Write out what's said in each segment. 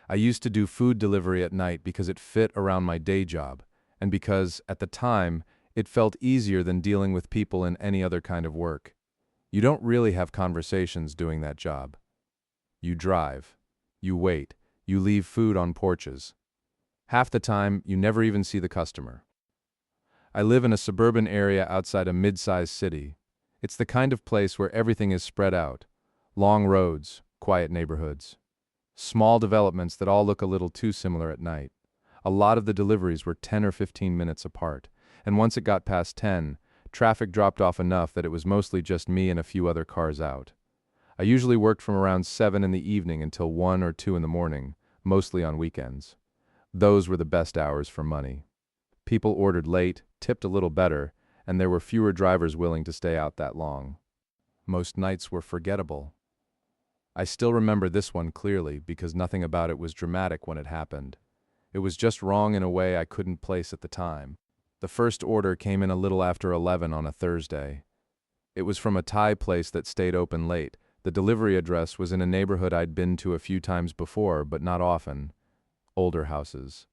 I used to do food delivery at night because it fit around my day job, and because, at the time, it felt easier than dealing with people in any other kind of work. You don't really have conversations doing that job. You drive. You wait. You leave food on porches. Half the time, you never even see the customer. I live in a suburban area outside a mid-sized city. It's the kind of place where everything is spread out. Long roads, quiet neighborhoods. Small developments that all look a little too similar at night. A lot of the deliveries were 10 or 15 minutes apart, and once it got past 10, traffic dropped off enough that it was mostly just me and a few other cars out. I usually worked from around 7 in the evening until 1 or 2 in the morning, mostly on weekends. Those were the best hours for money. People ordered late, tipped a little better, and there were fewer drivers willing to stay out that long. Most nights were forgettable. I still remember this one clearly because nothing about it was dramatic when it happened. It was just wrong in a way I couldn't place at the time. The first order came in a little after 11 on a Thursday. It was from a Thai place that stayed open late. The delivery address was in a neighborhood I'd been to a few times before, but not often. Older houses.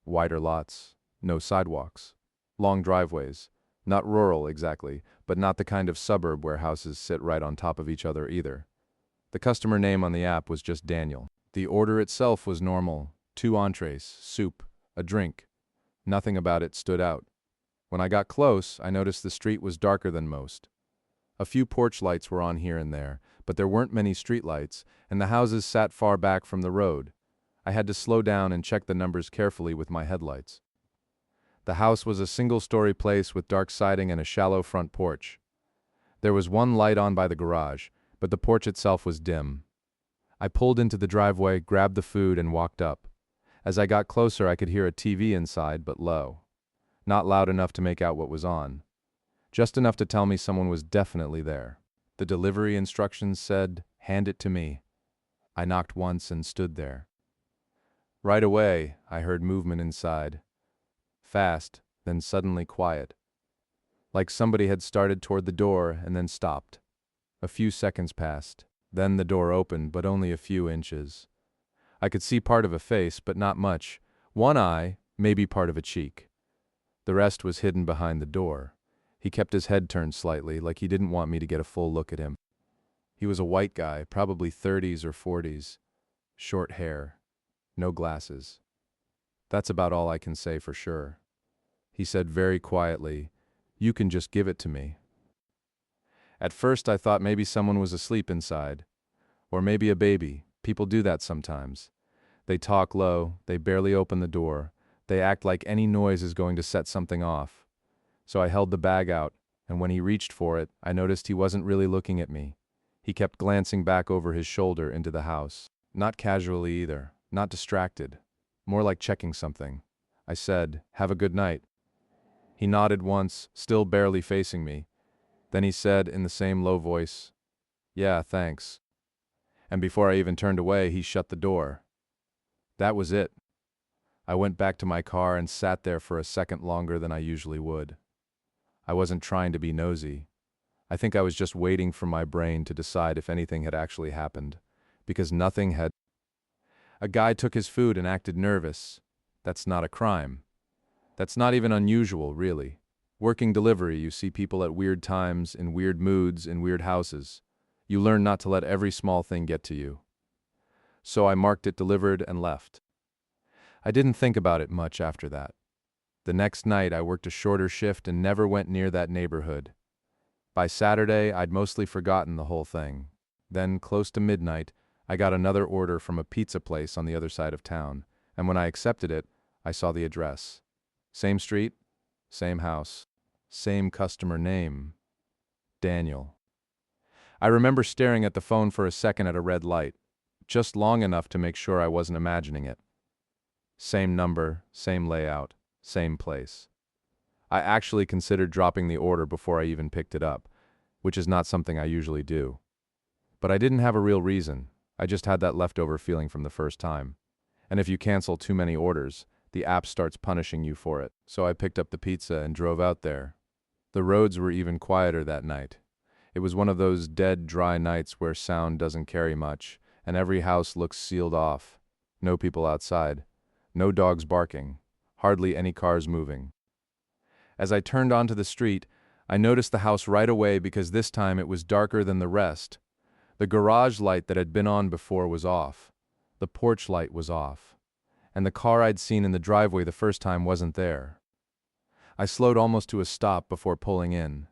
Wider lots. No sidewalks. Long driveways. Not rural exactly, but not the kind of suburb where houses sit right on top of each other either. The customer name on the app was just Daniel. The order itself was normal. 2 entrees, soup, a drink. Nothing about it stood out. When I got close, I noticed the street was darker than most. A few porch lights were on here and there, but there weren't many street lights, and the houses sat far back from the road. I had to slow down and check the numbers carefully with my headlights. The house was a single-story place with dark siding and a shallow front porch. There was one light on by the garage, but the porch itself was dim. I pulled into the driveway, grabbed the food, and walked up. As I got closer, I could hear a TV inside, but low. Not loud enough to make out what was on. Just enough to tell me someone was definitely there. The delivery instructions said, "Hand it to me." I knocked once and stood there. Right away, I heard movement inside. Fast, then suddenly quiet. Like somebody had started toward the door and then stopped. A few seconds passed. Then the door opened, but only a few inches. I could see part of a face, but not much. One eye, maybe part of a cheek. The rest was hidden behind the door. He kept his head turned slightly, like he didn't want me to get a full look at him. He was a white guy, probably 30s or 40s. Short hair. No glasses. That's about all I can say for sure. He said very quietly, "You can just give it to me." At first I thought maybe someone was asleep inside. Or maybe a baby. People do that sometimes. They talk low, they barely open the door, they act like any noise is going to set something off. So I held the bag out, and when he reached for it, I noticed he wasn't really looking at me. He kept glancing back over his shoulder into the house. Not casually either, not distracted. More like checking something. I said, "Have a good night." He nodded once, still barely facing me. Then he said in the same low voice, "Yeah, thanks." And before I even turned away, he shut the door. That was it. I went back to my car and sat there for a second longer than I usually would. I wasn't trying to be nosy. I think I was just waiting for my brain to decide if anything had actually happened, because nothing had. A guy took his food and acted nervous. That's not a crime. That's not even unusual, really. Working delivery, you see people at weird times, in weird moods, in weird houses. You learn not to let every small thing get to you. So I marked it delivered and left. I didn't think about it much after that. The next night I worked a shorter shift and never went near that neighborhood. By Saturday, I'd mostly forgotten the whole thing. Then, close to midnight, I got another order from a pizza place on the other side of town, and when I accepted it, I saw the address. Same street, same house, same customer name. Daniel. I remember staring at the phone for a second at a red light, just long enough to make sure I wasn't imagining it. Same number, same layout, same place. I actually considered dropping the order before I even picked it up, which is not something I usually do. But I didn't have a real reason. I just had that leftover feeling from the first time. And if you cancel too many orders, the app starts punishing you for it. So I picked up the pizza and drove out there. The roads were even quieter that night. It was one of those dead, dry nights where sound doesn't carry much, and every house looks sealed off. No people outside. No dogs barking. Hardly any cars moving. As I turned onto the street, I noticed the house right away because this time it was darker than the rest. The garage light that had been on before was off. The porch light was off. And the car I'd seen in the driveway the first time wasn't there. I slowed almost to a stop before pulling in.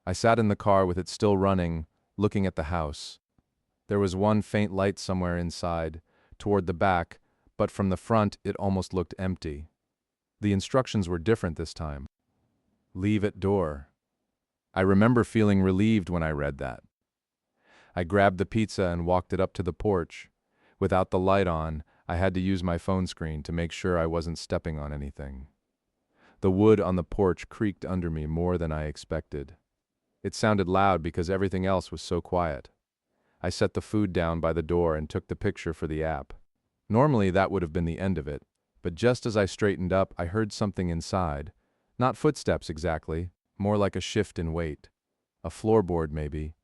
I sat in the car with it still running, looking at the house. There was one faint light somewhere inside, toward the back, but from the front it almost looked empty. The instructions were different this time. Leave at door. I remember feeling relieved when I read that. I grabbed the pizza and walked it up to the porch. Without the light on, I had to use my phone screen to make sure I wasn't stepping on anything. The wood on the porch creaked under me more than I expected. It sounded loud because everything else was so quiet. I set the food down by the door and took the picture for the app. Normally that would have been the end of it, but just as I straightened up, I heard something inside. Not footsteps exactly, more like a shift in weight. A floorboard maybe.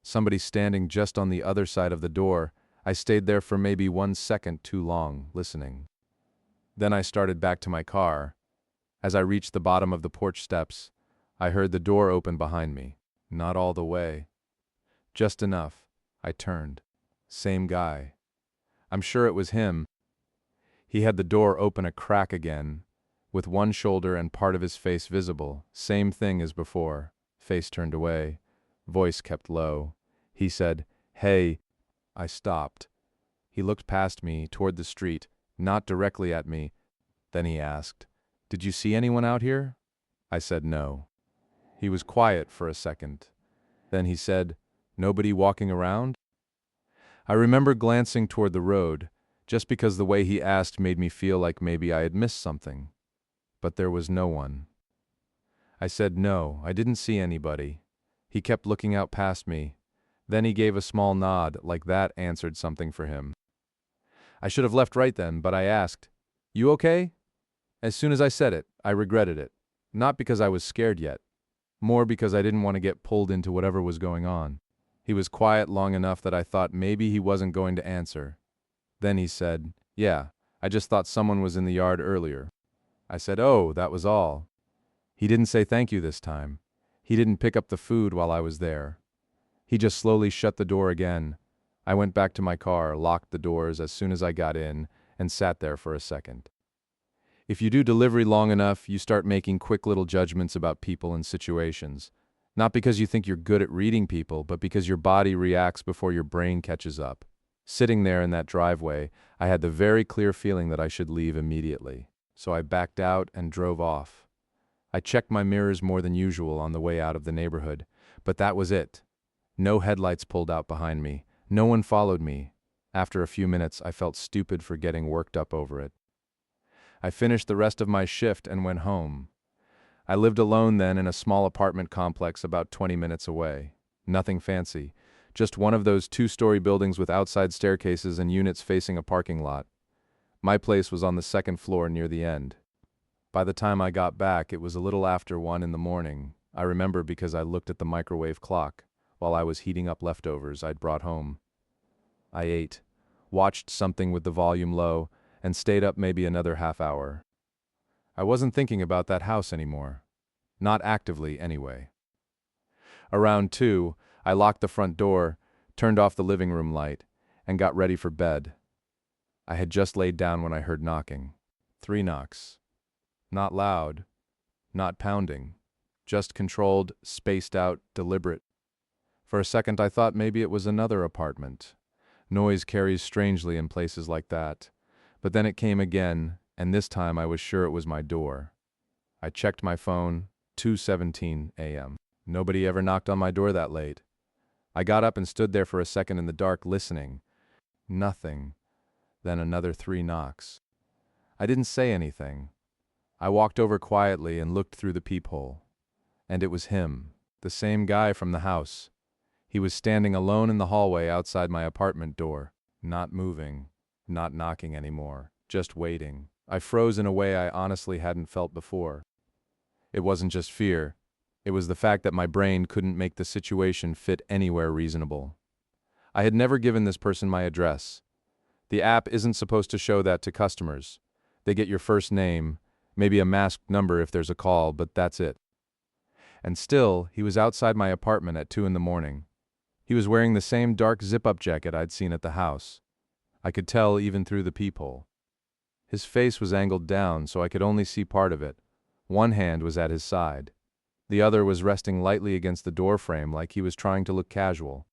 Somebody standing just on the other side of the door. I stayed there for maybe 1 second too long, listening. Then I started back to my car. As I reached the bottom of the porch steps, I heard the door open behind me. Not all the way. Just enough. I turned. Same guy. I'm sure it was him. He had the door open a crack again, with one shoulder and part of his face visible. Same thing as before. Face turned away. Voice kept low. He said, "Hey." I stopped. He looked past me, toward the street, not directly at me. Then he asked, "Did you see anyone out here?" I said no. He was quiet for a second. Then he said, "Nobody walking around?" I remember glancing toward the road, just because the way he asked made me feel like maybe I had missed something. But there was no one. I said no, I didn't see anybody. He kept looking out past me. Then he gave a small nod, like that answered something for him. I should have left right then, but I asked, "You okay?" As soon as I said it, I regretted it. Not because I was scared yet. More because I didn't want to get pulled into whatever was going on. He was quiet long enough that I thought maybe he wasn't going to answer. Then he said, "Yeah, I just thought someone was in the yard earlier." I said, "Oh, that was all." He didn't say thank you this time. He didn't pick up the food while I was there. He just slowly shut the door again. I went back to my car, locked the doors as soon as I got in, and sat there for a second. If you do delivery long enough, you start making quick little judgments about people and situations. Not because you think you're good at reading people, but because your body reacts before your brain catches up. Sitting there in that driveway, I had the very clear feeling that I should leave immediately. So I backed out and drove off. I checked my mirrors more than usual on the way out of the neighborhood, but that was it. No headlights pulled out behind me. No one followed me. After a few minutes, I felt stupid for getting worked up over it. I finished the rest of my shift and went home. I lived alone then in a small apartment complex about 20 minutes away. Nothing fancy, just one of those 2-story buildings with outside staircases and units facing a parking lot. My place was on the 2nd floor near the end. By the time I got back, it was a little after 1 in the morning. I remember because I looked at the microwave clock while I was heating up leftovers I'd brought home. I ate, watched something with the volume low, and stayed up maybe another half hour. I wasn't thinking about that house anymore. Not actively, anyway. Around 2, I locked the front door, turned off the living room light, and got ready for bed. I had just laid down when I heard knocking. 3 knocks. Not loud, not pounding, just controlled, spaced out, deliberate. For a second I thought maybe it was another apartment. Noise carries strangely in places like that. But then it came again, and this time I was sure it was my door. I checked my phone, 2:17 a.m. Nobody ever knocked on my door that late. I got up and stood there for a second in the dark listening. Nothing. Then another 3 knocks. I didn't say anything. I walked over quietly and looked through the peephole. And it was him, the same guy from the house. He was standing alone in the hallway outside my apartment door, not moving, not knocking anymore, just waiting. I froze in a way I honestly hadn't felt before. It wasn't just fear. It was the fact that my brain couldn't make the situation fit anywhere reasonable. I had never given this person my address. The app isn't supposed to show that to customers. They get your first name, maybe a masked number if there's a call, but that's it. And still, he was outside my apartment at 2 in the morning. He was wearing the same dark zip-up jacket I'd seen at the house. I could tell even through the peephole. His face was angled down, so I could only see part of it. One hand was at his side. The other was resting lightly against the door frame like he was trying to look casual.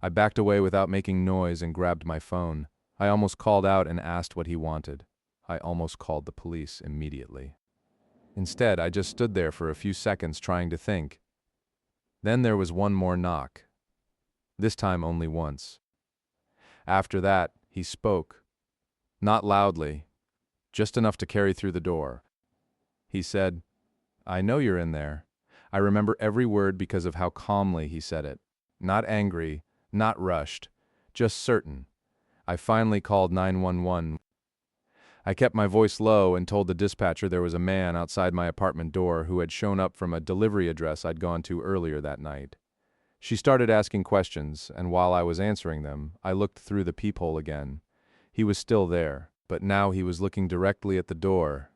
I backed away without making noise and grabbed my phone. I almost called out and asked what he wanted. I almost called the police immediately. Instead, I just stood there for a few seconds trying to think. Then there was one more knock. This time only once. After that, he spoke. Not loudly, just enough to carry through the door. He said, "I know you're in there." I remember every word because of how calmly he said it. Not angry, not rushed, just certain. I finally called 911. I kept my voice low and told the dispatcher there was a man outside my apartment door who had shown up from a delivery address I'd gone to earlier that night. She started asking questions, and while I was answering them, I looked through the peephole again. He was still there, but now he was looking directly at the door,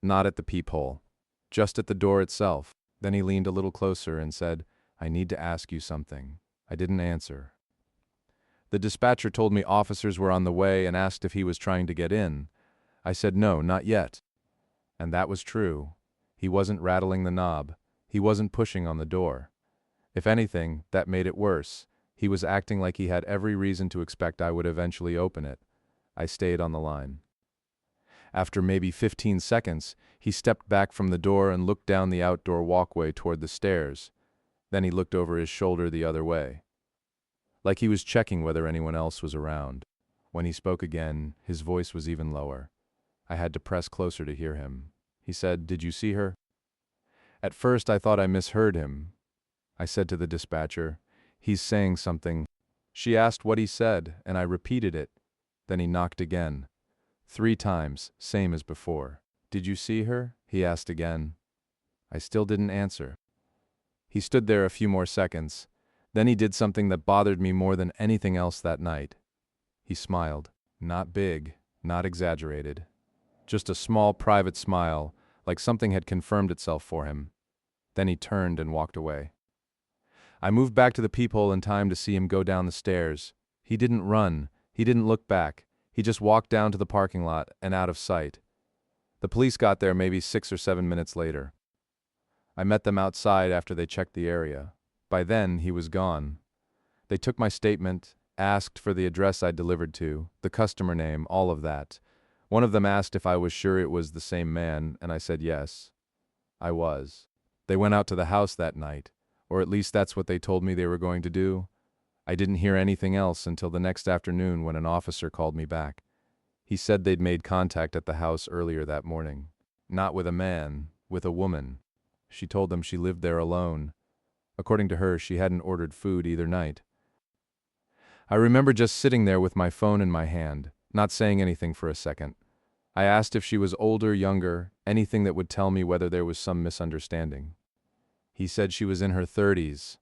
not at the peephole, just at the door itself. Then he leaned a little closer and said, "I need to ask you something." I didn't answer. The dispatcher told me officers were on the way and asked if he was trying to get in. I said no, not yet. And that was true. He wasn't rattling the knob. He wasn't pushing on the door. If anything, that made it worse. He was acting like he had every reason to expect I would eventually open it. I stayed on the line. After maybe 15 seconds, he stepped back from the door and looked down the outdoor walkway toward the stairs. Then he looked over his shoulder the other way, like he was checking whether anyone else was around. When he spoke again, his voice was even lower. I had to press closer to hear him. He said, "Did you see her?" At first I thought I misheard him. I said to the dispatcher, "He's saying something." She asked what he said, and I repeated it. Then he knocked again. 3 times, same as before. "Did you see her?" he asked again. I still didn't answer. He stood there a few more seconds. Then he did something that bothered me more than anything else that night. He smiled. Not big, not exaggerated. Just a small private smile, like something had confirmed itself for him. Then he turned and walked away. I moved back to the peephole in time to see him go down the stairs. He didn't run. He didn't look back. He just walked down to the parking lot and out of sight. The police got there maybe 6 or 7 minutes later. I met them outside after they checked the area. By then, he was gone. They took my statement, asked for the address I'd delivered to, the customer name, all of that. One of them asked if I was sure it was the same man, and I said yes. I was. They went out to the house that night, or at least that's what they told me they were going to do. I didn't hear anything else until the next afternoon when an officer called me back. He said they'd made contact at the house earlier that morning. Not with a man, with a woman. She told them she lived there alone. According to her, she hadn't ordered food either night. I remember just sitting there with my phone in my hand, not saying anything for a second. I asked if she was older, younger, anything that would tell me whether there was some misunderstanding. He said she was in her 30s.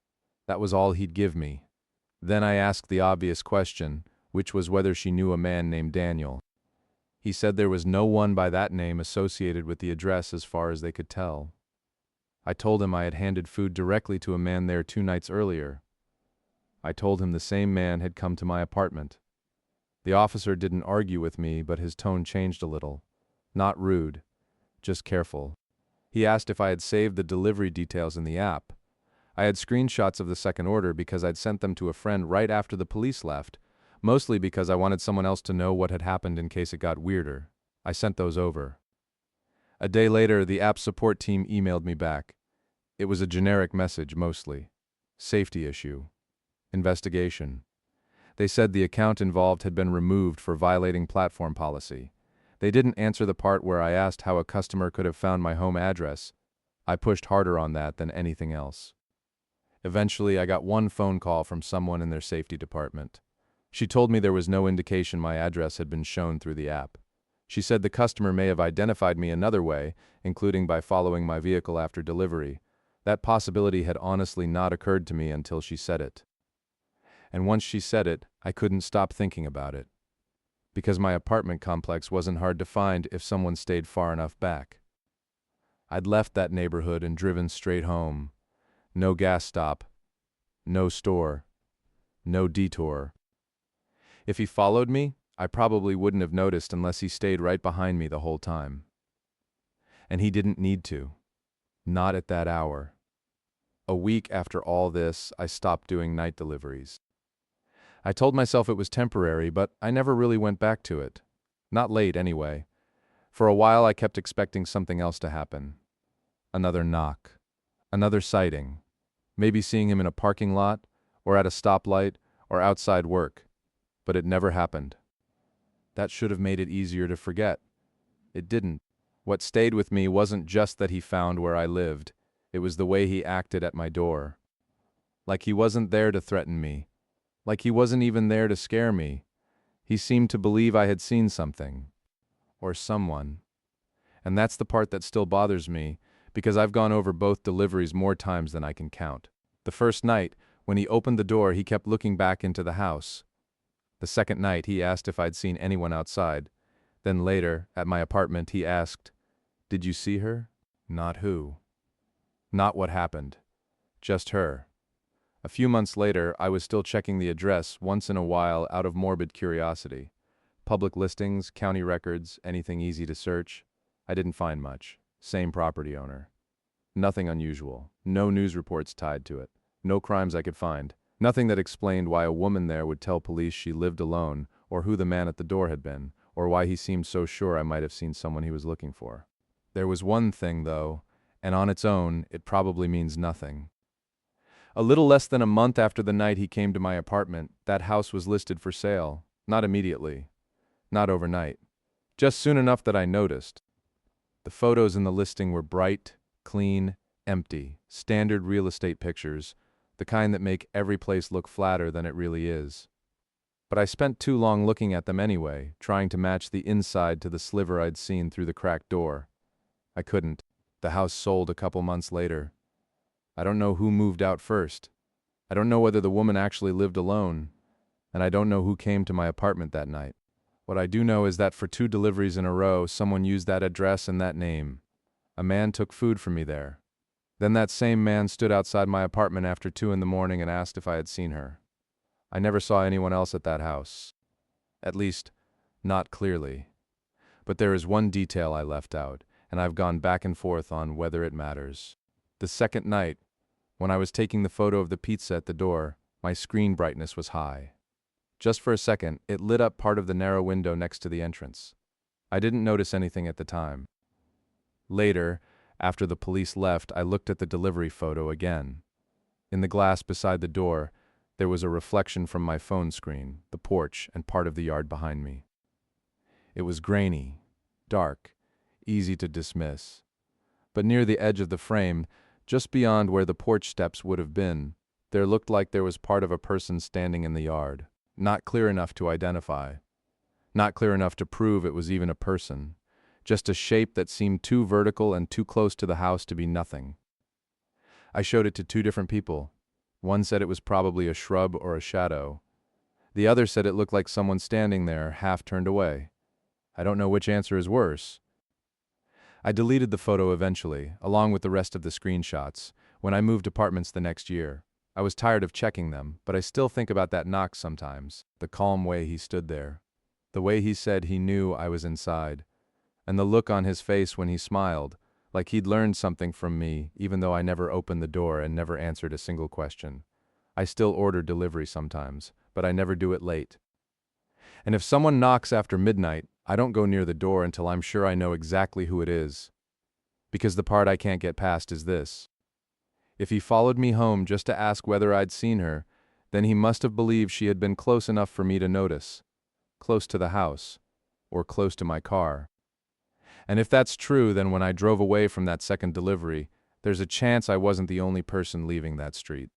That was all he'd give me. Then I asked the obvious question, which was whether she knew a man named Daniel. He said there was no one by that name associated with the address as far as they could tell. I told him I had handed food directly to a man there 2 nights earlier. I told him the same man had come to my apartment. The officer didn't argue with me, but his tone changed a little. Not rude, just careful. He asked if I had saved the delivery details in the app. I had screenshots of the second order because I'd sent them to a friend right after the police left, mostly because I wanted someone else to know what had happened in case it got weirder. I sent those over. A day later, the app support team emailed me back. It was a generic message mostly. Safety issue. Investigation. They said the account involved had been removed for violating platform policy. They didn't answer the part where I asked how a customer could have found my home address. I pushed harder on that than anything else. Eventually, I got one phone call from someone in their safety department. She told me there was no indication my address had been shown through the app. She said the customer may have identified me another way, including by following my vehicle after delivery. That possibility had honestly not occurred to me until she said it. And once she said it, I couldn't stop thinking about it. because my apartment complex wasn't hard to find if someone stayed far enough back. I'd left that neighborhood and driven straight home. No gas stop, no store, no detour. If he followed me, I probably wouldn't have noticed unless he stayed right behind me the whole time. And he didn't need to. Not at that hour. A week after all this, I stopped doing night deliveries. I told myself it was temporary, but I never really went back to it. Not late, anyway. For a while, I kept expecting something else to happen. Another knock. Another sighting. Maybe seeing him in a parking lot, or at a stoplight, or outside work. But it never happened. That should have made it easier to forget. It didn't. What stayed with me wasn't just that he found where I lived. It was the way he acted at my door. Like he wasn't there to threaten me. Like he wasn't even there to scare me. He seemed to believe I had seen something. Or someone. And that's the part that still bothers me, because I've gone over both deliveries more times than I can count. The first night, when he opened the door, he kept looking back into the house. The second night, he asked if I'd seen anyone outside. Then later, at my apartment, he asked, "Did you see her?" Not who. Not what happened. Just her. A few months later, I was still checking the address once in a while out of morbid curiosity. Public listings, county records, anything easy to search. I didn't find much. Same property owner. Nothing unusual. No news reports tied to it. No crimes I could find. Nothing that explained why a woman there would tell police she lived alone, or who the man at the door had been, or why he seemed so sure I might have seen someone he was looking for. There was one thing, though, and on its own, it probably means nothing. A little less than a month after the night he came to my apartment, that house was listed for sale. Not immediately. Not overnight. Just soon enough that I noticed. The photos in the listing were bright, clean, empty, standard real estate pictures, the kind that make every place look flatter than it really is. But I spent too long looking at them anyway, trying to match the inside to the sliver I'd seen through the cracked door. I couldn't. The house sold a couple months later. I don't know who moved out first. I don't know whether the woman actually lived alone, and I don't know who came to my apartment that night. What I do know is that for 2 deliveries in a row, someone used that address and that name. A man took food from me there. Then that same man stood outside my apartment after 2 in the morning and asked if I had seen her. I never saw anyone else at that house. At least, not clearly. But there is one detail I left out, and I've gone back and forth on whether it matters. The second night, when I was taking the photo of the pizza at the door, my screen brightness was high. Just for a second, it lit up part of the narrow window next to the entrance. I didn't notice anything at the time. Later, after the police left, I looked at the delivery photo again. In the glass beside the door, there was a reflection from my phone screen, the porch, and part of the yard behind me. It was grainy, dark, easy to dismiss. But near the edge of the frame, just beyond where the porch steps would have been, there looked like there was part of a person standing in the yard. Not clear enough to identify. Not clear enough to prove it was even a person. Just a shape that seemed too vertical and too close to the house to be nothing. I showed it to 2 different people. One said it was probably a shrub or a shadow. The other said it looked like someone standing there, half turned away. I don't know which answer is worse. I deleted the photo eventually, along with the rest of the screenshots, when I moved apartments the next year. I was tired of checking them, but I still think about that knock sometimes, the calm way he stood there, the way he said he knew I was inside, and the look on his face when he smiled, like he'd learned something from me, even though I never opened the door and never answered a single question. I still order delivery sometimes, but I never do it late. And if someone knocks after midnight, I don't go near the door until I'm sure I know exactly who it is. Because the part I can't get past is this. If he followed me home just to ask whether I'd seen her, then he must have believed she had been close enough for me to notice. Close to the house. Or close to my car. And if that's true, then when I drove away from that second delivery, there's a chance I wasn't the only person leaving that street.